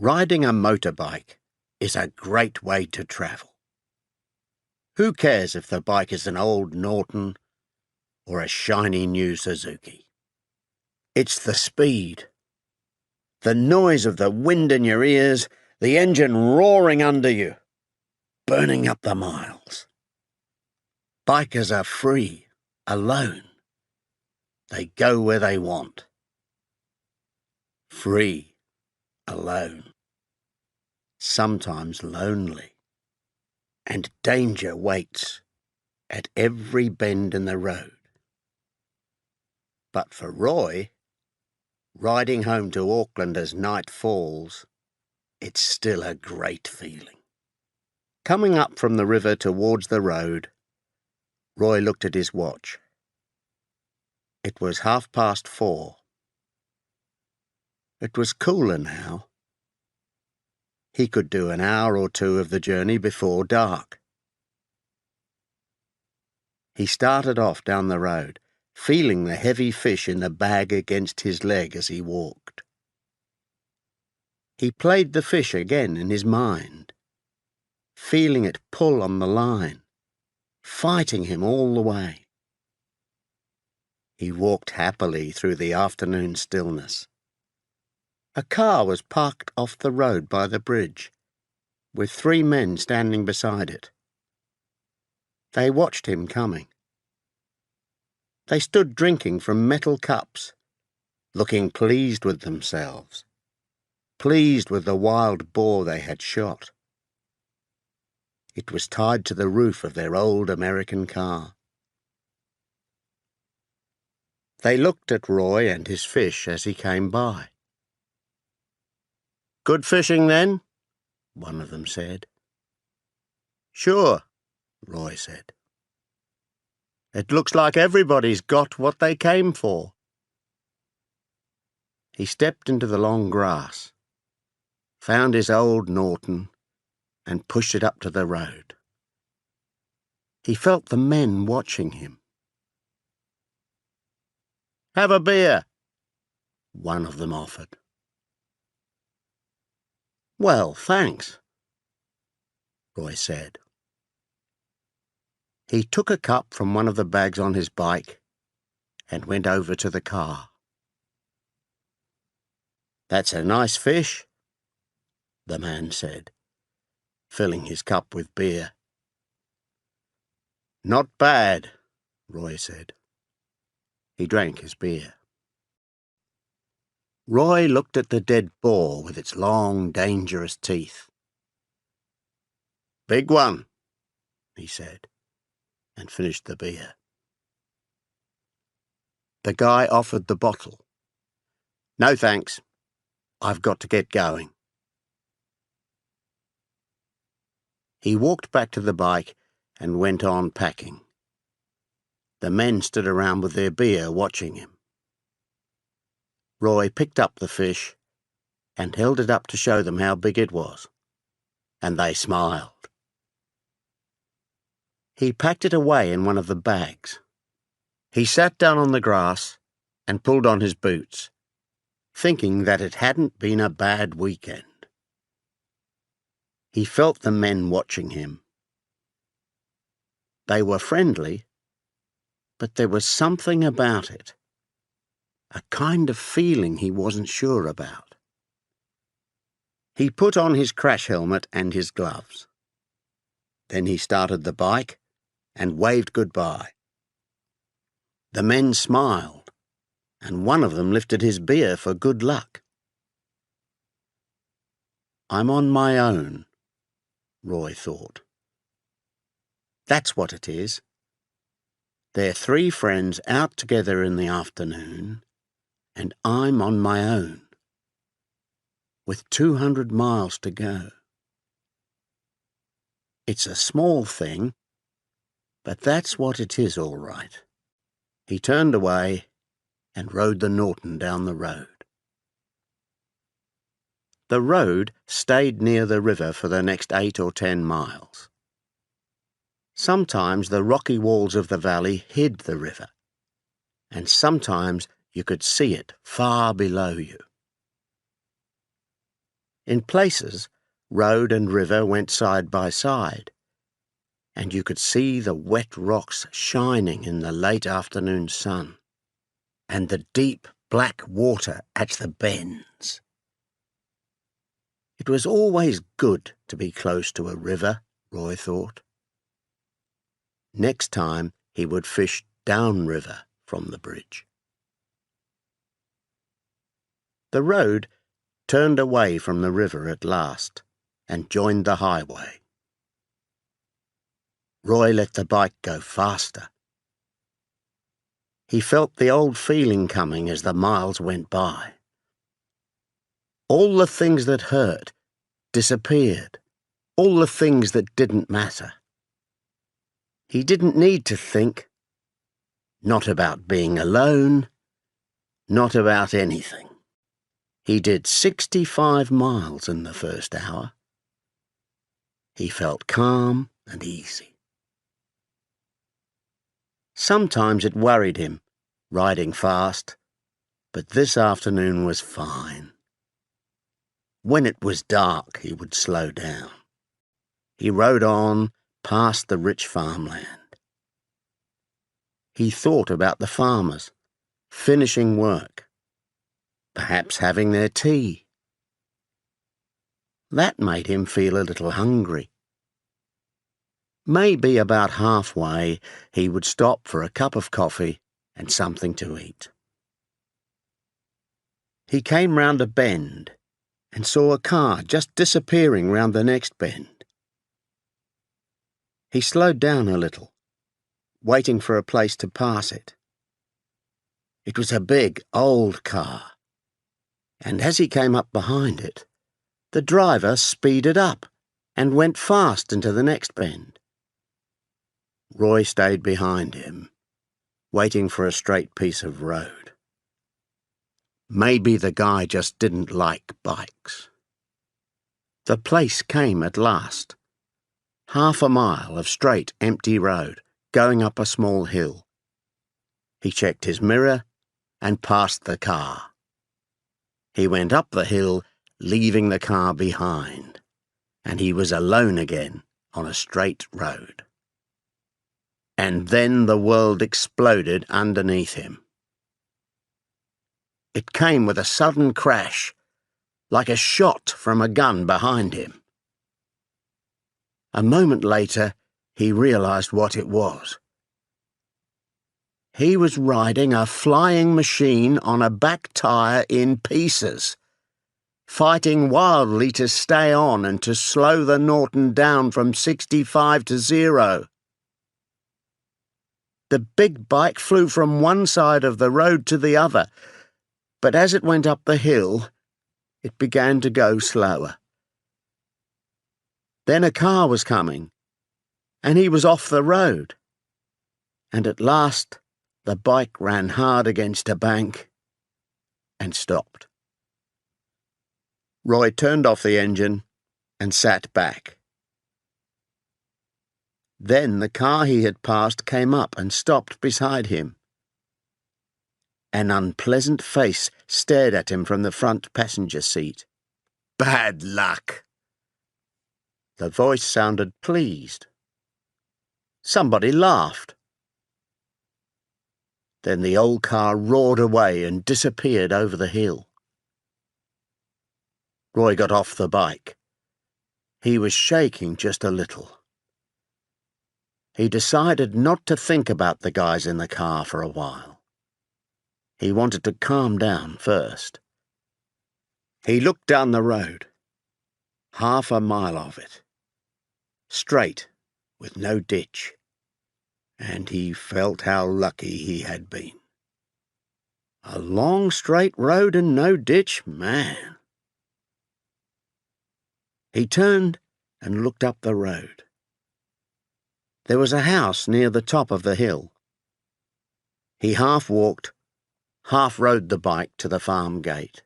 Riding a motorbike is a great way to travel. Who cares if the bike is an old Norton or a shiny new Suzuki? It's the speed, the noise of the wind in your ears, the engine roaring under you, burning up the miles. Bikers are free, alone. They go where they want. Free, alone. Sometimes lonely. And danger waits at every bend in the road. But for Roy, riding home to Auckland as night falls, it's still a great feeling. Coming up from the river towards the road, Roy looked at his watch. It was 4:30. It was cooler now. He could do an hour or two of the journey before dark. He started off down the road, feeling the heavy fish in the bag against his leg as he walked. He played the fish again in his mind, feeling it pull on the line, fighting him all the way. He walked happily through the afternoon stillness. A car was parked off the road by the bridge, with 3 men standing beside it. They watched him coming. They stood drinking from metal cups, looking pleased with themselves, pleased with the wild boar they had shot. It was tied to the roof of their old American car. They looked at Roy and his fish as he came by. "Good fishing, then?" one of them said. "Sure," Roy said. "It looks like everybody's got what they came for." He stepped into the long grass, found his old Norton, and pushed it up to the road. He felt the men watching him. "Have a beer," one of them offered. "Well, thanks," Roy said. He took a cup from one of the bags on his bike and went over to the car. "That's a nice fish," the man said, filling his cup with beer. "Not bad," Roy said. He drank his beer. Roy looked at the dead boar with its long, dangerous teeth. "Big one," he said, and finished the beer. The guy offered the bottle. "No thanks. I've got to get going." He walked back to the bike and went on packing. The men stood around with their beer watching him. Roy picked up the fish and held it up to show them how big it was, and they smiled. He packed it away in one of the bags. He sat down on the grass and pulled on his boots, thinking that it hadn't been a bad weekend. He felt the men watching him. They were friendly, but there was something about it, a kind of feeling he wasn't sure about. He put on his crash helmet and his gloves. Then he started the bike and waved goodbye. The men smiled, and one of them lifted his beer for good luck. "I'm on my own," Roy thought. That's what it is. They're 3 friends out together in the afternoon, and I'm on my own, with 200 miles to go. It's a small thing, but that's what it is all right. He turned away and rode the Norton down the road. The road stayed near the river for the next 8 or 10 miles. Sometimes the rocky walls of the valley hid the river, and sometimes you could see it far below you. In places, road and river went side by side, and you could see the wet rocks shining in the late afternoon sun, and the deep black water at the bends. It was always good to be close to a river, Roy thought. Next time he would fish downriver from the bridge. The road turned away from the river at last and joined the highway. Roy let the bike go faster. He felt the old feeling coming as the miles went by. All the things that hurt disappeared, all the things that didn't matter. He didn't need to think, not about being alone, not about anything. He did 65 miles in the first hour. He felt calm and easy. Sometimes it worried him, riding fast, but this afternoon was fine. When it was dark, he would slow down. He rode on past the rich farmland. He thought about the farmers, finishing work, perhaps having their tea. That made him feel a little hungry. Maybe about halfway he would stop for a cup of coffee and something to eat. He came round a bend and saw a car just disappearing round the next bend. He slowed down a little, waiting for a place to pass it. It was a big, old car, and as he came up behind it, the driver speeded up and went fast into the next bend. Roy stayed behind him, waiting for a straight piece of road. Maybe the guy just didn't like bikes. The place came at last. Half a mile of straight, empty road, going up a small hill. He checked his mirror and passed the car. He went up the hill, leaving the car behind, and he was alone again on a straight road. And then the world exploded underneath him. It came with a sudden crash, like a shot from a gun behind him. A moment later, he realized what it was. He was riding a flying machine on a back tire in pieces, fighting wildly to stay on and to slow the Norton down from 65 to 0. The big bike flew from one side of the road to the other, but as it went up the hill, it began to go slower. Then a car was coming, and he was off the road. And at last, the bike ran hard against a bank and stopped. Roy turned off the engine and sat back. Then the car he had passed came up and stopped beside him. An unpleasant face stared at him from the front passenger seat. "Bad luck." The voice sounded pleased. Somebody laughed. Then the old car roared away and disappeared over the hill. Roy got off the bike. He was shaking just a little. He decided not to think about the guys in the car for a while. He wanted to calm down first. He looked down the road, half a mile of it, straight, with no ditch, and he felt how lucky he had been. A long straight road and no ditch, man. He turned and looked up the road. There was a house near the top of the hill. He half walked, half rode the bike to the farm gate.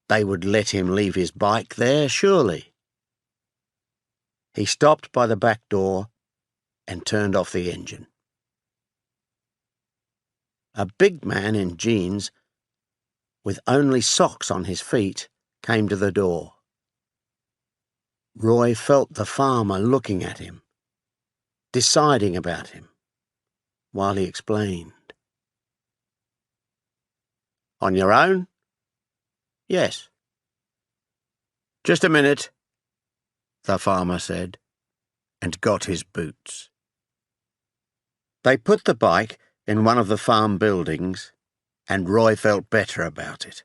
They would let him leave his bike there, surely. He stopped by the back door and turned off the engine. A big man in jeans, with only socks on his feet, came to the door. Roy felt the farmer looking at him, deciding about him, while he explained. "On your own?" "Yes." "Just a minute," the farmer said, and got his boots. They put the bike in one of the farm buildings, and Roy felt better about it.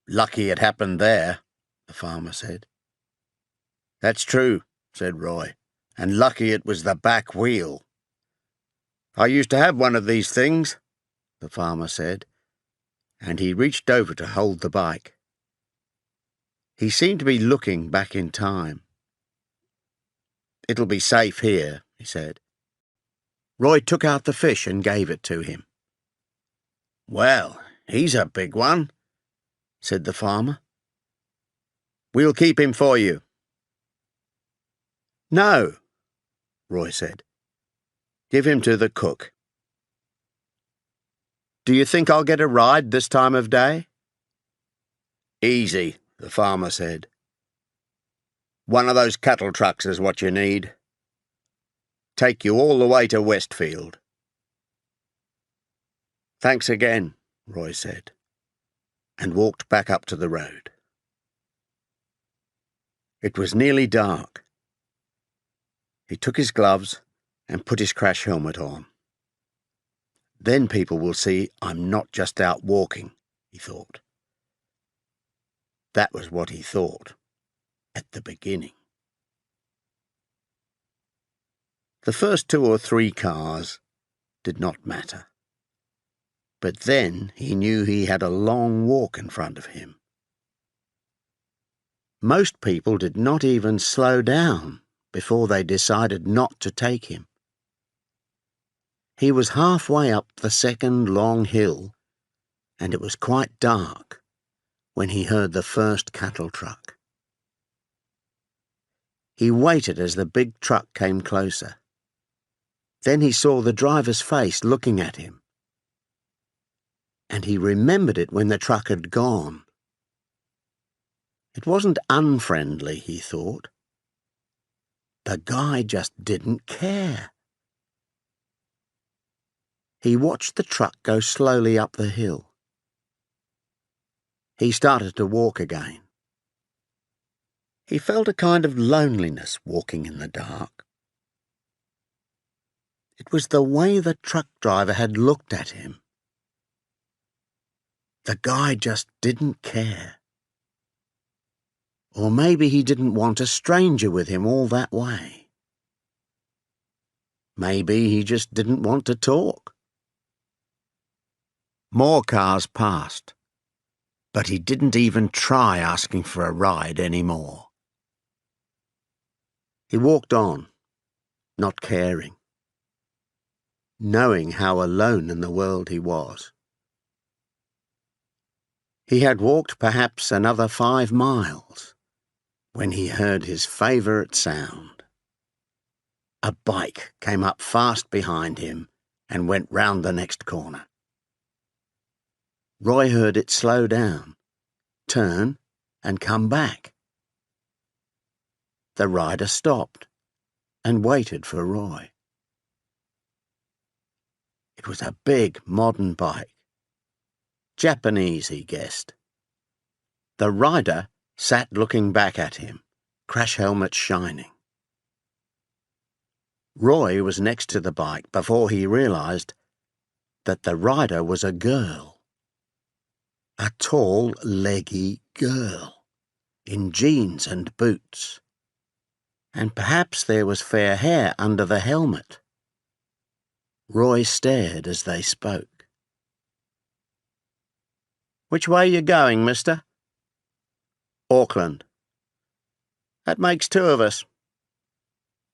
"Lucky it happened there," the farmer said. "That's true," said Roy, "and lucky it was the back wheel." "I used to have one of these things," the farmer said, and he reached over to hold the bike. He seemed to be looking back in time. "It'll be safe here," he said. Roy took out the fish and gave it to him. "Well, he's a big one," said the farmer. "We'll keep him for you." "No," Roy said. "Give him to the cook." "Do you think I'll get a ride this time of day?" "Easy," the farmer said. "One of those cattle trucks is what you need. Take you all the way to Westfield." "Thanks again," Roy said, and walked back up to the road. It was nearly dark. He took his gloves and put his crash helmet on. "Then people will see I'm not just out walking," he thought. That was what he thought at the beginning. The first 2 or 3 cars did not matter. But then he knew he had a long walk in front of him. Most people did not even slow down before they decided not to take him. He was halfway up the second long hill, and it was quite dark when he heard the first cattle truck. He waited as the big truck came closer. Then he saw the driver's face looking at him, and he remembered it when the truck had gone. It wasn't unfriendly, he thought. The guy just didn't care. He watched the truck go slowly up the hill. He started to walk again. He felt a kind of loneliness walking in the dark. It was the way the truck driver had looked at him. The guy just didn't care. Or maybe he didn't want a stranger with him all that way. Maybe he just didn't want to talk. More cars passed, but he didn't even try asking for a ride anymore. He walked on, not caring, knowing how alone in the world he was. He had walked perhaps another 5 miles when he heard his favourite sound. A bike came up fast behind him and went round the next corner. Roy heard it slow down, turn, and come back. The rider stopped and waited for Roy. It was a big modern bike. Japanese, he guessed. The rider sat looking back at him, crash helmet shining. Roy was next to the bike before he realised that the rider was a girl. A tall, leggy girl, in jeans and boots. And perhaps there was fair hair under the helmet. Roy stared as they spoke. "Which way are you going, mister?" "Auckland." "That makes 2 of us.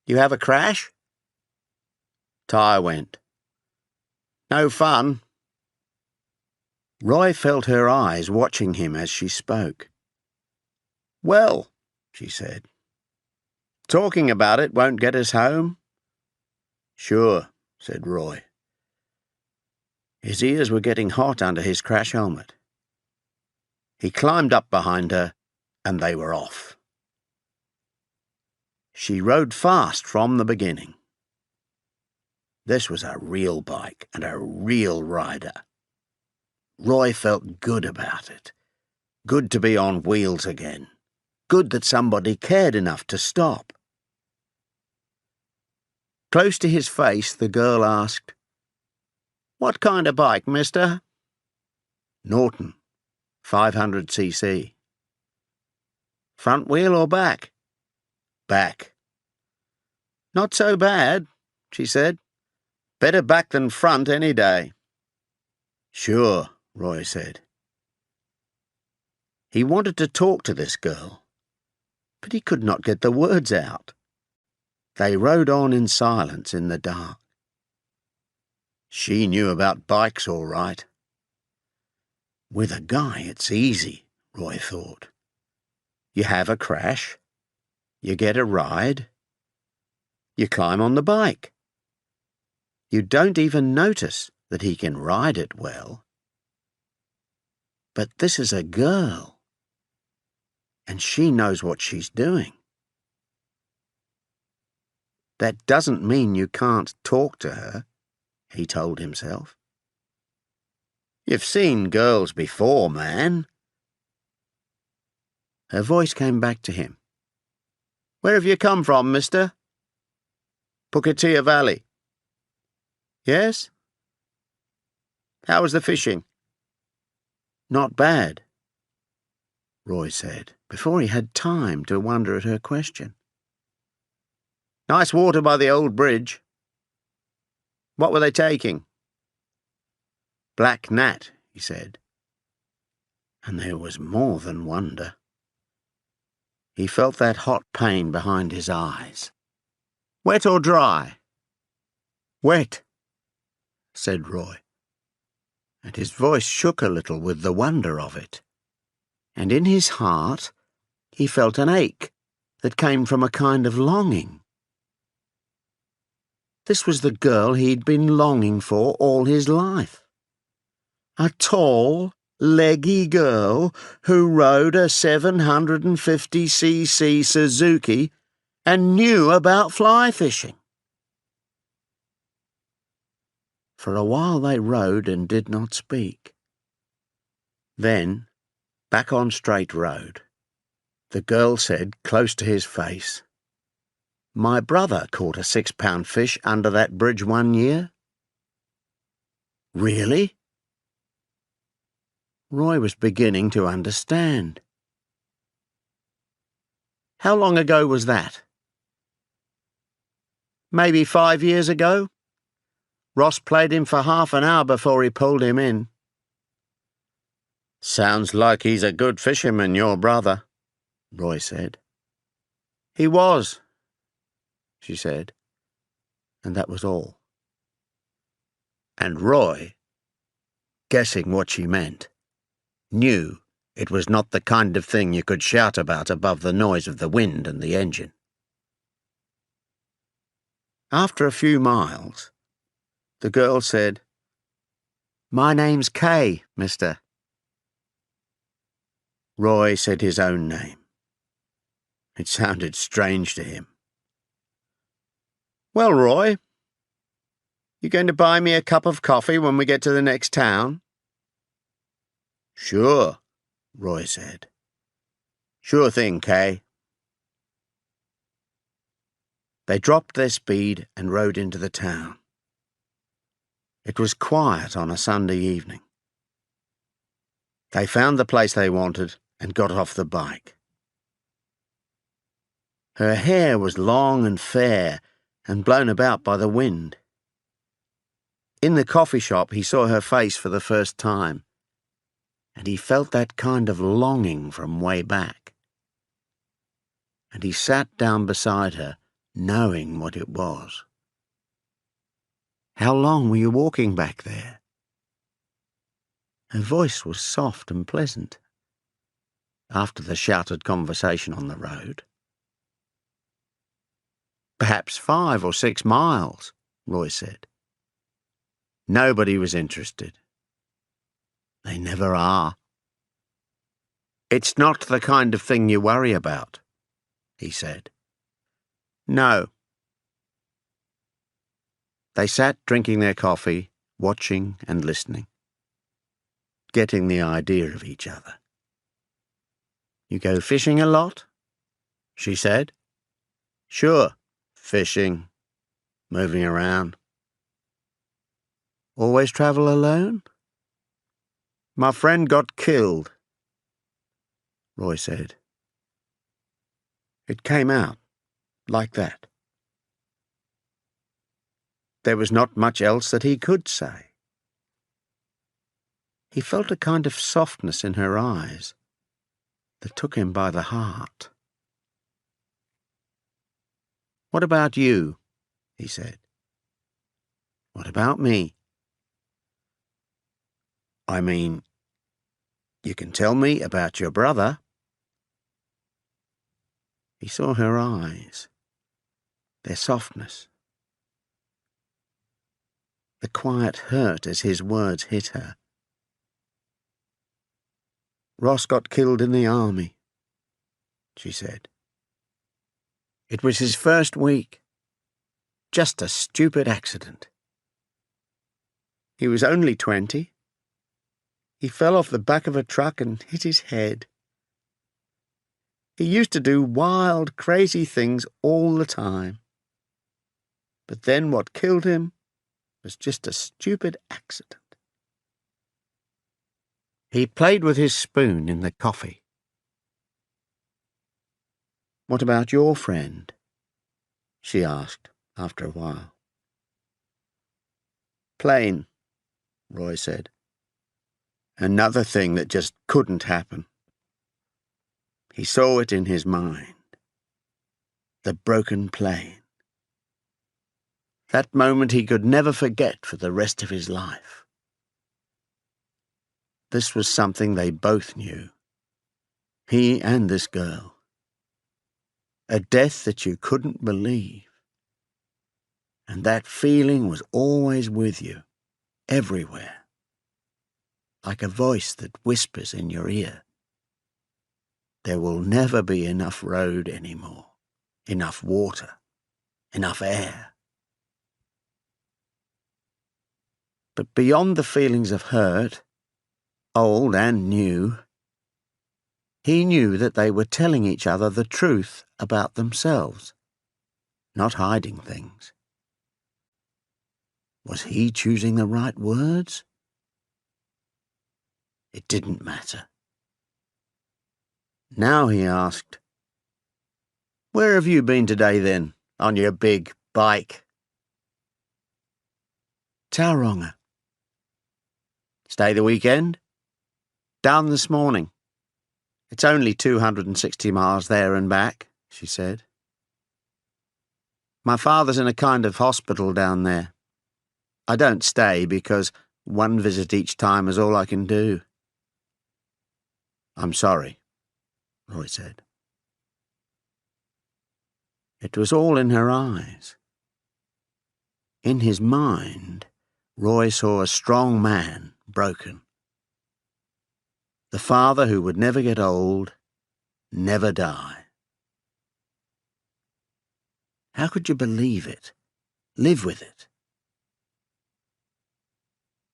You have a crash?" "Tyre went." "No fun." Roy felt her eyes watching him as she spoke. "Well," she said, "talking about it won't get us home." "Sure," said Roy. His ears were getting hot under his crash helmet. He climbed up behind her, and they were off. She rode fast from the beginning. This was a real bike and a real rider. Roy felt good about it. Good to be on wheels again. Good that somebody cared enough to stop. Close to his face, the girl asked, "What kind of bike, mister?" "Norton, 500cc. "Front wheel or back?" "Back." "Not so bad," she said. "Better back than front any day." "Sure," Roy said. He wanted to talk to this girl, but he could not get the words out. They rode on in silence in the dark. She knew about bikes all right. With a guy, it's easy, Roy thought. You have a crash, you get a ride, you climb on the bike. You don't even notice that he can ride it well. But this is a girl, and she knows what she's doing. That doesn't mean you can't talk to her, he told himself. You've seen girls before, man. Her voice came back to him. "Where have you come from, mister?" "Puketia Valley." "Yes?" "How was the fishing?" "Not bad," Roy said, before he had time to wonder at her question. "Nice water by the old bridge." "What were they taking?" "Black gnat," he said. And there was more than wonder. He felt that hot pain behind his eyes. "Wet or dry?" "Wet," said Roy, and his voice shook a little with the wonder of it. And in his heart he felt an ache that came from a kind of longing. This was the girl he'd been longing for all his life. A tall, leggy girl who rode a 750cc Suzuki and knew about fly fishing. For a while they rode and did not speak. Then, back on Straight Road, the girl said, close to his face, "My brother caught a 6-pound fish under that bridge one year." "Really?" Roy was beginning to understand. "How long ago was that?" "Maybe 5 years ago. Ross played him for half an hour before he pulled him in." "Sounds like he's a good fisherman, your brother," Roy said. "He was," she said, and that was all. And Roy, guessing what she meant, knew it was not the kind of thing you could shout about above the noise of the wind and the engine. After a few miles, the girl said, "My name's Kay, mister." Roy said his own name. It sounded strange to him. "Well, Roy, you going to buy me a cup of coffee when we get to the next town?" "Sure," Roy said. "Sure thing, Kay." They dropped their speed and rode into the town. It was quiet on a Sunday evening. They found the place they wanted and got off the bike. Her hair was long and fair and blown about by the wind. In the coffee shop he saw her face for the first time, and he felt that kind of longing from way back. And he sat down beside her, knowing what it was. "How long were you walking back there?" Her voice was soft and pleasant, after the shouted conversation on the road. "Perhaps 5 or 6 miles, Roy said. Nobody was interested. They never are. "It's not the kind of thing you worry about," he said. "No." They sat drinking their coffee, watching and listening, getting the idea of each other. "You go fishing a lot?" she said. "Sure, fishing, moving around." "Always travel alone?" "My friend got killed," Roy said. It came out like that. There was not much else that he could say. He felt a kind of softness in her eyes that took him by the heart. "What about you?" he said. "What about me?" "I mean, you can tell me about your brother." He saw her eyes, their softness, the quiet hurt as his words hit her. "Ross got killed in the army," she said. "It was his first week. Just a stupid accident. He was only 20. He fell off the back of a truck and hit his head. He used to do wild, crazy things all the time. But then what killed him was just a stupid accident." He played with his spoon in the coffee. "What about your friend?" she asked after a while. "Plain," Roy said. "Another thing that just couldn't happen." He saw it in his mind. The broken plane. That moment he could never forget for the rest of his life. This was something they both knew. He and this girl. A death that you couldn't believe. And that feeling was always with you, everywhere. Like a voice that whispers in your ear. There will never be enough road anymore, enough water, enough air. But beyond the feelings of hurt, old and new, he knew that they were telling each other the truth about themselves, not hiding things. Was he choosing the right words? It didn't matter. Now he asked, "Where have you been today then, on your big bike?" "Tauranga." "Stay the weekend?" "Down this morning. It's only 260 miles there and back," she said. "My father's in a kind of hospital down there. I don't stay because one visit each time is all I can do." "I'm sorry," Roy said. It was all in her eyes. In his mind, Roy saw a strong man broken. The father who would never get old, never die. How could you believe it? Live with it?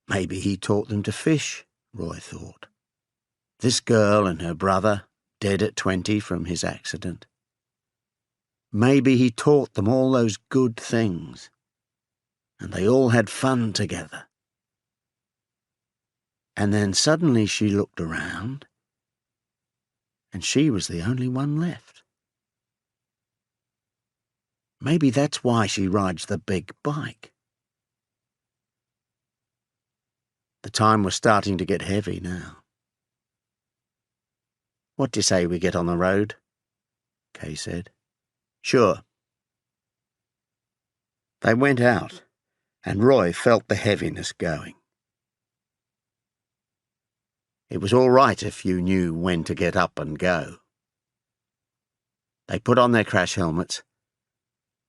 Maybe he taught them to fish, Roy thought. This girl and her brother, dead at 20 from his accident. Maybe he taught them all those good things, and they all had fun together. And then suddenly she looked around, and she was the only one left. Maybe that's why she rides the big bike. The time was starting to get heavy now. "What do you say we get on the road?" Kay said. "Sure." They went out, and Roy felt the heaviness going. It was all right if you knew when to get up and go. They put on their crash helmets,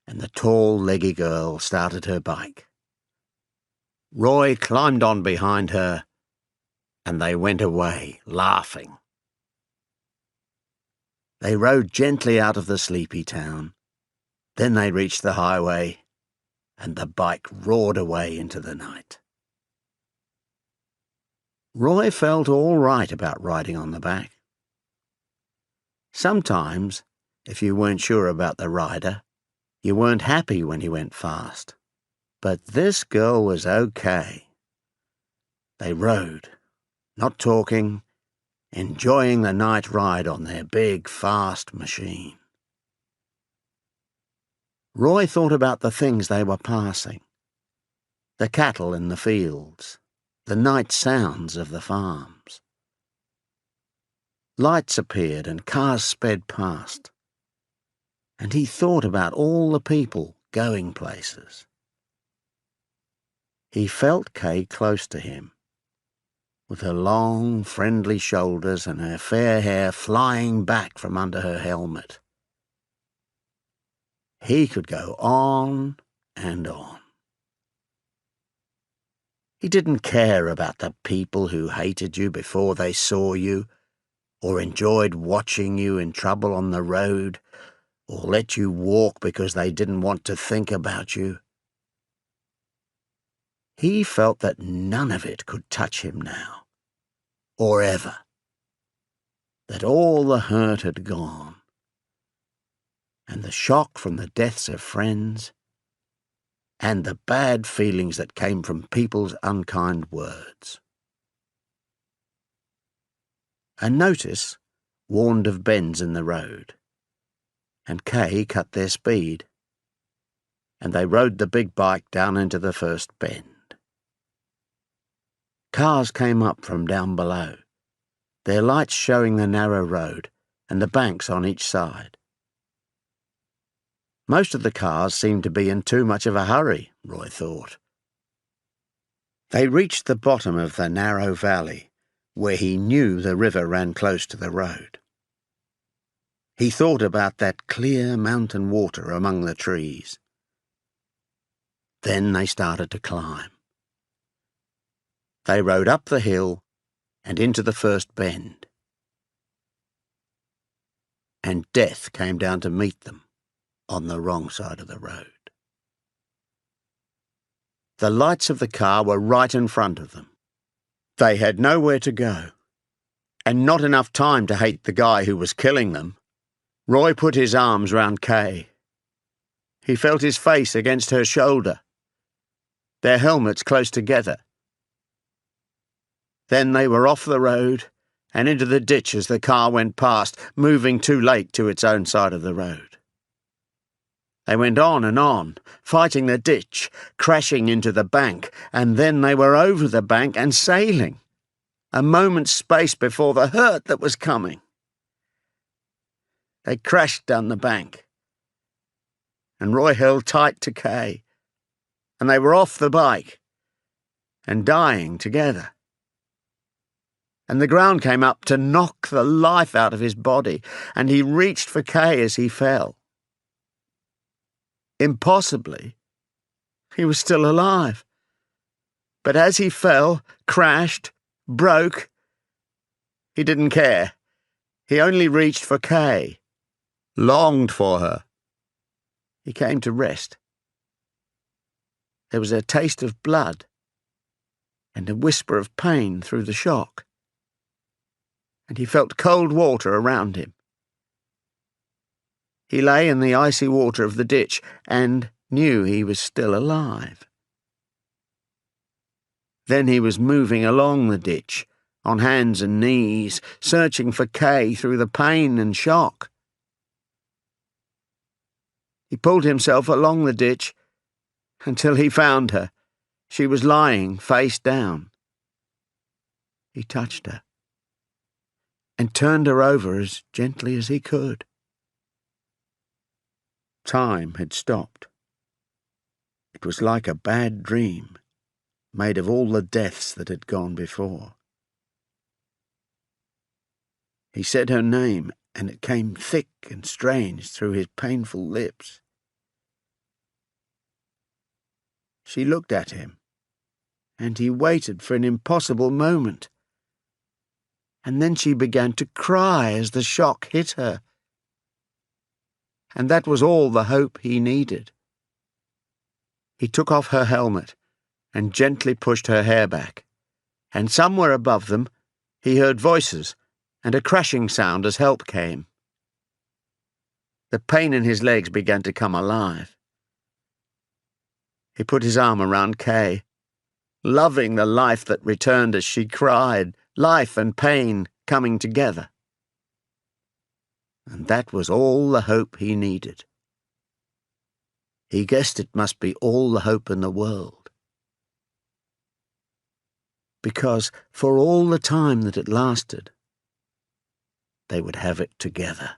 and the tall, leggy girl started her bike. Roy climbed on behind her, and they went away, laughing. They rode gently out of the sleepy town. Then they reached the highway, and the bike roared away into the night. Roy felt all right about riding on the back. Sometimes, if you weren't sure about the rider, you weren't happy when he went fast. But this girl was okay. They rode, not talking, enjoying the night ride on their big, fast machine. Roy thought about the things they were passing. The cattle in the fields, the night sounds of the farms. Lights appeared and cars sped past. And he thought about all the people going places. He felt Kay close to him, with her long, friendly shoulders and her fair hair flying back from under her helmet. He could go on and on. He didn't care about the people who hated you before they saw you, or enjoyed watching you in trouble on the road, or let you walk because they didn't want to think about you. He felt that none of it could touch him now, or ever. That all the hurt had gone, and the shock from the deaths of friends, and the bad feelings that came from people's unkind words. A notice warned of bends in the road, and Kay cut their speed, and they rode the big bike down into the first bend. Cars came up from down below, their lights showing the narrow road and the banks on each side. Most of the cars seemed to be in too much of a hurry, Roy thought. They reached the bottom of the narrow valley, where he knew the river ran close to the road. He thought about that clear mountain water among the trees. Then they started to climb. They rode up the hill and into the first bend. And death came down to meet them on the wrong side of the road. The lights of the car were right in front of them. They had nowhere to go, and not enough time to hate the guy who was killing them. Roy put his arms round Kay. He felt his face against her shoulder, their helmets close together. Then they were off the road and into the ditch as the car went past, moving too late to its own side of the road. They went on, fighting the ditch, crashing into the bank, and then they were over the bank and sailing, a moment's space before the hurt that was coming. They crashed down the bank, and Roy held tight to Kay, and they were off the bike and dying together. And the ground came up to knock the life out of his body, and he reached for Kay as he fell. Impossibly, he was still alive. But as he fell, crashed, broke, he didn't care. He only reached for Kay, longed for her. He came to rest. There was a taste of blood and a whisper of pain through the shock, and he felt cold water around him. He lay in the icy water of the ditch and knew he was still alive. Then he was moving along the ditch, on hands and knees, searching for Kay through the pain and shock. He pulled himself along the ditch until he found her. She was lying face down. He touched her and turned her over as gently as he could. Time had stopped. It was like a bad dream, made of all the deaths that had gone before. He said her name, and it came thick and strange through his painful lips. She looked at him, and he waited for an impossible moment. And then she began to cry as the shock hit her. and that was all the hope he needed. He took off her helmet and gently pushed her hair back, and somewhere above them he heard voices and a crashing sound as help came. The pain in his legs began to come alive. He put his arm around Kay, loving the life that returned as she cried, life and pain coming together. And that was all the hope he needed. He guessed it must be all the hope in the world. Because for all the time that it lasted, they would have it together.